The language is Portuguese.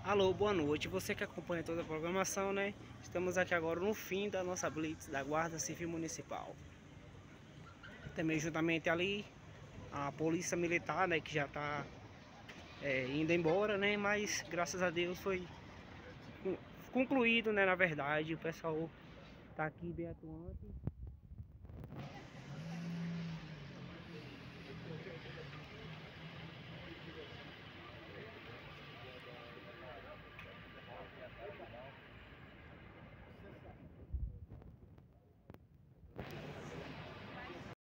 Alô, boa noite. Você que acompanha toda a programação, né? Estamos aqui agora no fim da nossa blitz da Guarda Civil Municipal. Também juntamente ali a Polícia Militar, né? Que já está indo embora, né? Mas graças a Deus foi concluído, né? Na verdade, o pessoal tá aqui bem atuante.